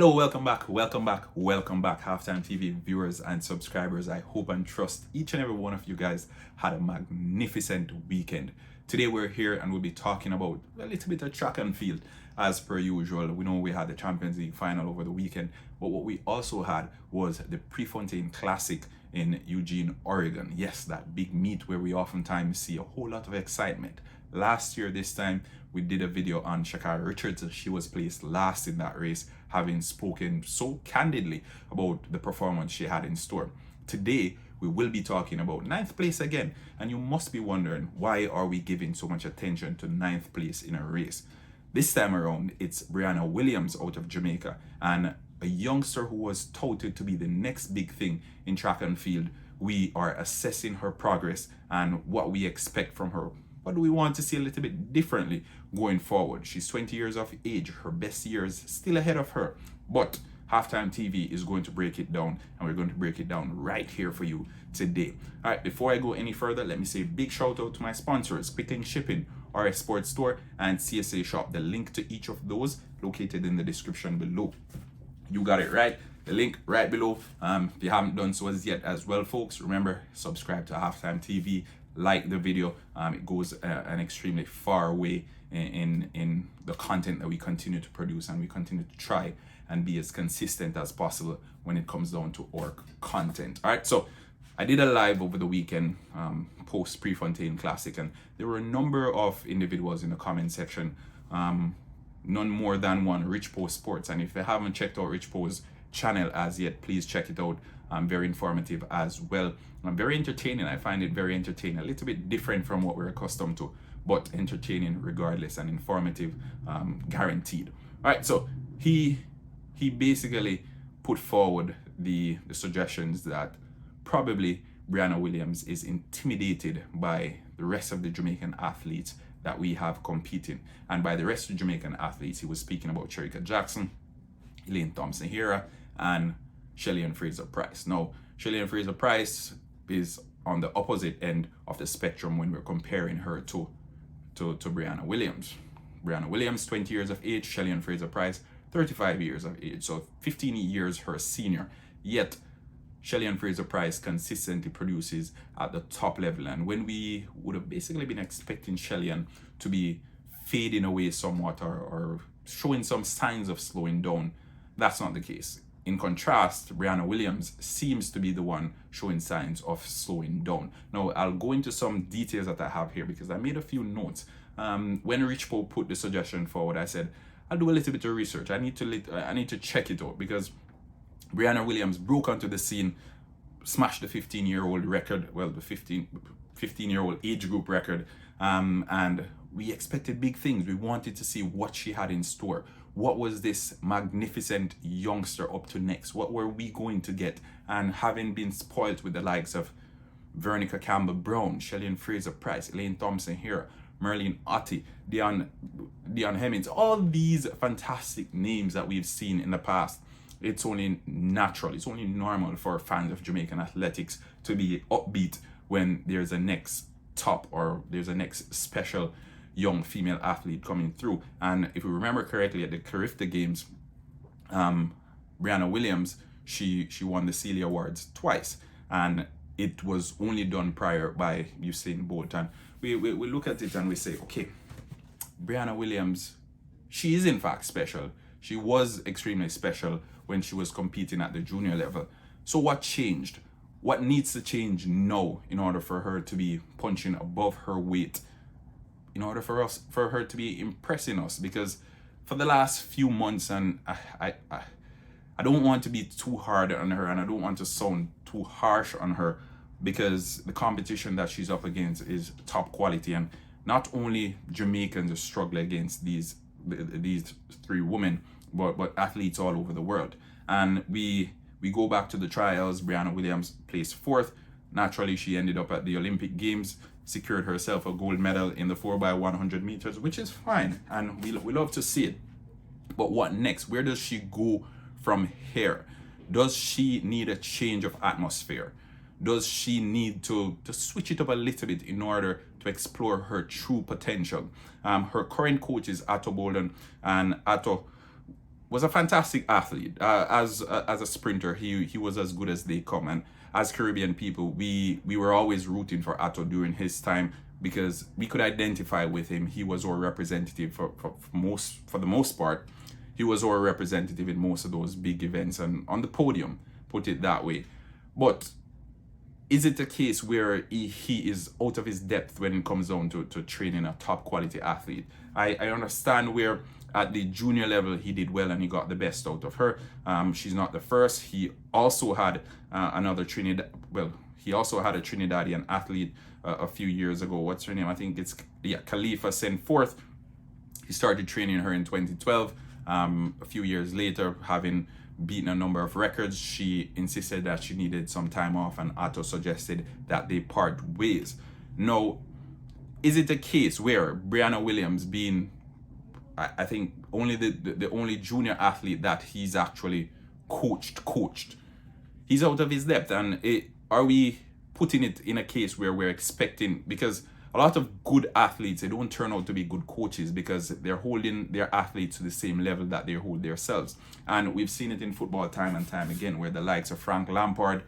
Hello, welcome back, Halftime TV viewers and subscribers. I hope and trust each and every one of you guys had a magnificent weekend. Today we're here and we'll be talking about a little bit of track and field as per usual. We know we had the Champions League final over the weekend, but what we also had was the Prefontaine Classic in Eugene, Oregon. Yes, that big meet where we oftentimes see a whole lot of excitement. Last year, this time, we did a video on Sha'Carri Richards. She was placed last in that race, having spoken so candidly about the performance she had in store. Today, we will be talking about ninth place again. And you must be wondering, why are we giving so much attention to ninth place in a race? This time around, it's Briana Williams out of Jamaica, and a youngster who was touted to be the next big thing in track and field. We are assessing her progress and what we expect from her. What do we want to see a little bit differently going forward? She's 20 years of age. Her best years still ahead of her. But Halftime TV is going to break it down, and we're going to break it down right here for you today. All right, before I go any further, let me say a big shout out to my sponsors, Quick Link Shipping, RS Sports Store, and CSA Shop. The link to each of those located in the description below. You got it right. The link right below. If you haven't done so as yet as well, folks, remember, subscribe to Halftime TV. Like the video. It goes an extremely far way in the content that we continue to produce, and we continue to try and be as consistent as possible when it comes down to our content. All right, so I did a live over the weekend post Prefontaine Classic, and there were a number of individuals in the comment section, none more than one, Rich Post Sports. And if you haven't checked out Rich Post's channel as yet, please check it out. Very informative as well. Very entertaining. I find it very entertaining. A little bit different from what we're accustomed to, but entertaining regardless, and informative, guaranteed. All right, so he basically put forward the suggestions that probably Briana Williams is intimidated by the rest of the Jamaican athletes that we have competing. And by the rest of the Jamaican athletes, he was speaking about Shericka Jackson, Elaine Thompson-Herah, and Shelly-Ann Fraser-Pryce. Now, Shelly-Ann Fraser-Pryce is on the opposite end of the spectrum when we're comparing her to Briana Williams. Briana Williams, 20 years of age, Shelly-Ann Fraser-Pryce, 35 years of age, so 15 years her senior. Yet, Shelly-Ann Fraser-Pryce consistently produces at the top level, and when we would have basically been expecting Shelly-Ann to be fading away somewhat or showing some signs of slowing down, that's not the case. In contrast, Briana Williams seems to be the one showing signs of slowing down. Now, I'll go into some details that I have here because I made a few notes. When Rich Poe put the suggestion forward, I said, I'll do a little bit of research. I need to check it out, because Briana Williams broke onto the scene, smashed the 15-year-old record, well, the 15-year-old age group record, and we expected big things. We wanted to see what she had in store. What was this magnificent youngster up to next? What were we going to get? And having been spoiled with the likes of Veronica Campbell-Brown, Shelly-Ann Fraser-Pryce, Elaine Thompson-Herah, Merlene Ottey, Dion Hemmings, all these fantastic names that we've seen in the past, it's only natural, it's only normal for fans of Jamaican athletics to be upbeat when there's a next top, or there's a next special young female athlete coming through. And if we remember correctly, at the Carifta Games, Briana Williams, she won the Celia Awards twice, and it was only done prior by Usain Bolt. And we look at it and we say, okay, Briana Williams, she is in fact special. She was extremely special when she was competing at the junior level. So what changed? What needs to change now in order for her to be punching above her weight, in order for her to be impressing us? Because for the last few months, and I don't want to be too hard on her, and I don't want to sound too harsh on her, because the competition that she's up against is top quality, and not only Jamaicans struggle against these three women, but athletes all over the world. And we go back to the trials. Briana Williams placed fourth. Naturally, she ended up at the Olympic Games, secured herself a gold medal in the 4x100 meters, which is fine, and we love to see it. But what next? Where does she go from here? Does she need a change of atmosphere? Does she need to switch it up a little bit in order to explore her true potential? Her current coach is Boldon, and was a fantastic athlete. As a sprinter, he was as good as they come. And as Caribbean people, we were always rooting for Atto during his time because we could identify with him. He was our representative for the most part. He was our representative in most of those big events and on the podium, put it that way. But is it a case where he is out of his depth when it comes down to training a top quality athlete? I understand where at the junior level he did well and he got the best out of her. She's not the first. He also had he also had a Trinidadian athlete a few years ago. What's her name? I think it's Khalifa Senforth. He started training her in 2012. A few years later, having beaten a number of records, she insisted that she needed some time off, and Atto suggested that they part ways. Now, is it a case where Briana Williams, being I think only the only junior athlete that he's actually coached, he's out of his depth, and are we putting it in a case where we're expecting, because a lot of good athletes, they don't turn out to be good coaches because they're holding their athletes to the same level that they hold themselves. And we've seen it in football time and time again, where the likes of Frank Lampard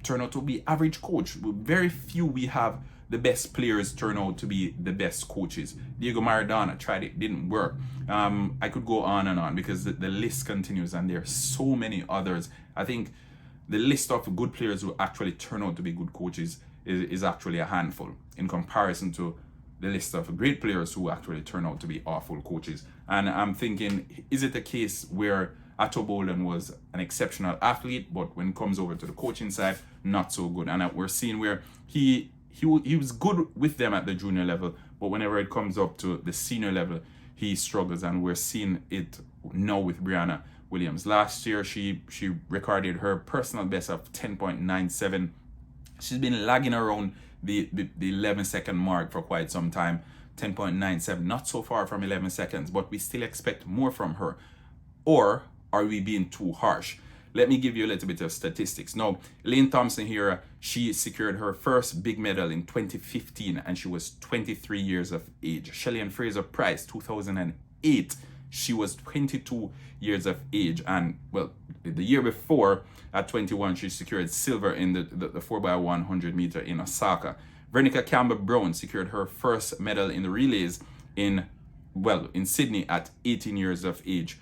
turn out to be average coach. Very few we have the best players turn out to be the best coaches. Diego Maradona tried it, didn't work. I could go on and on because the list continues, and there are so many others. I think the list of good players who actually turn out to be good coaches is actually a handful in comparison to the list of great players who actually turn out to be awful coaches. And I'm thinking, is it a case where Atto Boldon was an exceptional athlete, but when it comes over to the coaching side, not so good? And we're seeing where he was good with them at the junior level, but whenever it comes up to the senior level, he struggles. And we're seeing it now with Briana Williams. Last year, she recorded her personal best of 10.97. She's been lagging around the 11-second mark for quite some time. 10.97, not so far from 11 seconds, but we still expect more from her. Or are we being too harsh? Let me give you a little bit of statistics. Now, Elaine Thompson here, she secured her first big medal in 2015, and she was 23 years of age. Shelly-Ann Fraser-Pryce, 2008, she was 22 years of age. And, well, the year before, at 21, she secured silver in the 4x100 meter in Osaka. Veronica Campbell-Brown secured her first medal in the relays in Sydney at 18 years of age.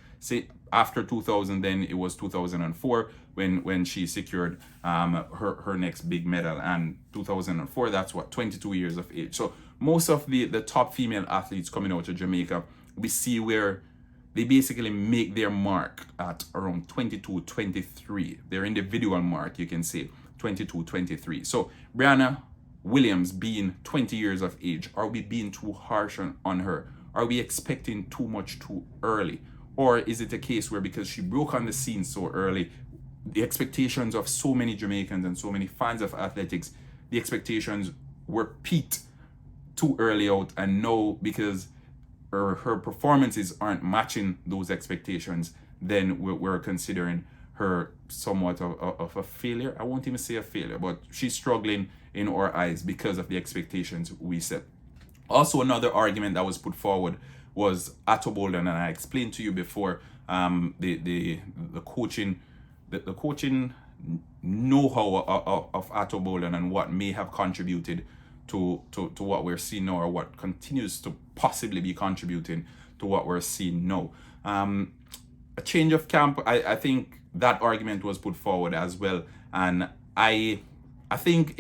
After 2000, then it was 2004 when she secured her next big medal. And 2004, that's 22 years of age. So most of the top female athletes coming out of Jamaica, we see where they basically make their mark at around 22, 23. Their individual mark, you can say 22, 23. So Briana Williams being 20 years of age, are we being too harsh on her? Are we expecting too much too early? Or is it a case where because she broke on the scene so early, the expectations of so many Jamaicans and so many fans of athletics, the expectations were peaked too early out, and now because her performances aren't matching those expectations, then we're considering her somewhat of a failure. I won't even say a failure, but she's struggling in our eyes because of the expectations we set. Also, another argument that was put forward was Atto Boldon, and I explained to you before the coaching know-how of Atto Boldon and what may have contributed to what we're seeing now, or what continues to possibly be contributing to what we're seeing now. A change of camp, I think that argument was put forward as well, and I think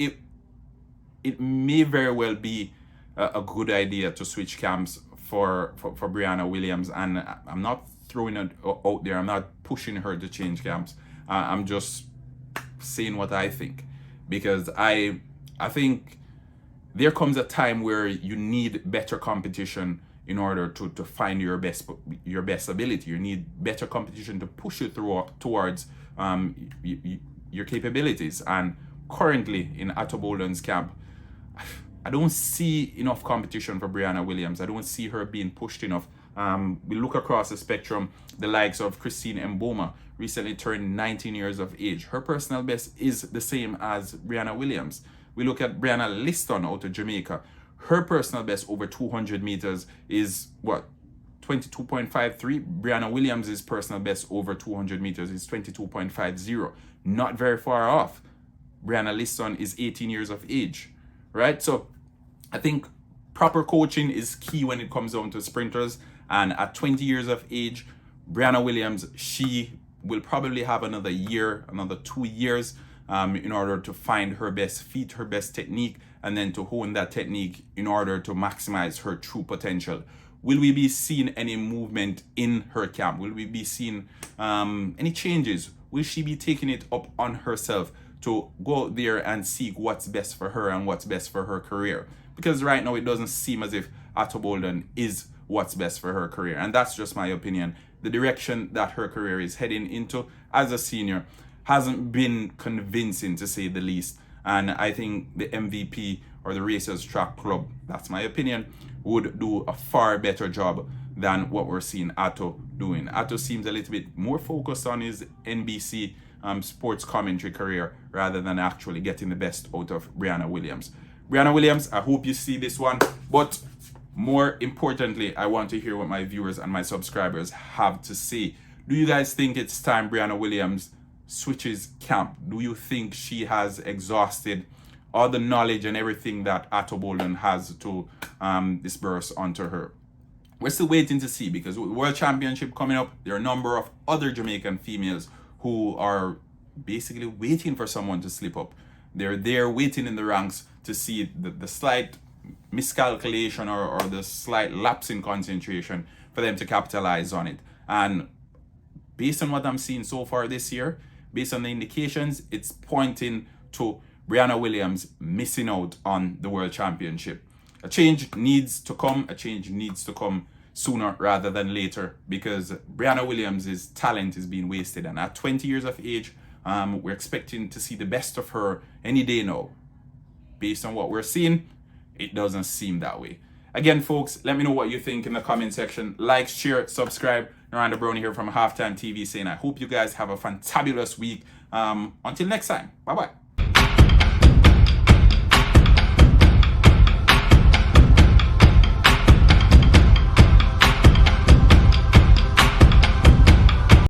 it may very well be a good idea to switch camps for Briana Williams. And I'm not throwing it out there, I'm not pushing her to change camps. I'm just saying what I think, because I think there comes a time where you need better competition in order to find your best ability. You need better competition to push you towards your capabilities. And currently in Atto Boldon's camp, I don't see enough competition for Briana Williams. I don't see her being pushed enough. We look across the spectrum, the likes of Christine Mboma, recently turned 19 years of age. Her personal best is the same as Briana Williams. We look at Brianna Liston out of Jamaica. Her personal best over 200 meters is 22.53. Briana Williams' personal best over 200 meters is 22.50. Not very far off. Briana Liston is 18 years of age, right? So I think proper coaching is key when it comes down to sprinters. And at 20 years of age, Briana Williams, she will probably have another year, another 2 years in order to find her best feet, her best technique, and then to hone that technique in order to maximize her true potential. Will we be seeing any movement in her camp? Will we be seeing any changes? Will she be taking it up on herself to go out there and seek what's best for her and what's best for her career? Because right now it doesn't seem as if Boldon is what's best for her career. And that's just my opinion. The direction that her career is heading into as a senior hasn't been convincing, to say the least. And I think the MVP or the Racers Track Club, that's my opinion, would do a far better job than what we're seeing Atto doing. Atto seems a little bit more focused on his NBC sports commentary career rather than actually getting the best out of Briana Williams. Briana Williams, I hope you see this one, but more importantly, I want to hear what my viewers and my subscribers have to say. Do you guys think it's time Briana Williams switches camp? Do you think she has exhausted all the knowledge and everything that Boldon has to disperse onto her? We're still waiting to see, because with the World Championship coming up, there are a number of other Jamaican females who are basically waiting for someone to slip up. They're there waiting in the ranks to see the slight miscalculation or the slight lapse in concentration for them to capitalize on it. And based on what I'm seeing so far this year, based on the indications, it's pointing to Briana Williams missing out on the World Championship. A change needs to come. A change needs to come sooner rather than later, because Briana Williams' talent is being wasted. And at 20 years of age, we're expecting to see the best of her any day now. Based on what we're seeing, it doesn't seem that way. Again, folks, let me know what you think in the comment section. Like, share, subscribe. Miranda Brownie here from HalftimeTv saying I hope you guys have a fantabulous week. Until next time, bye-bye.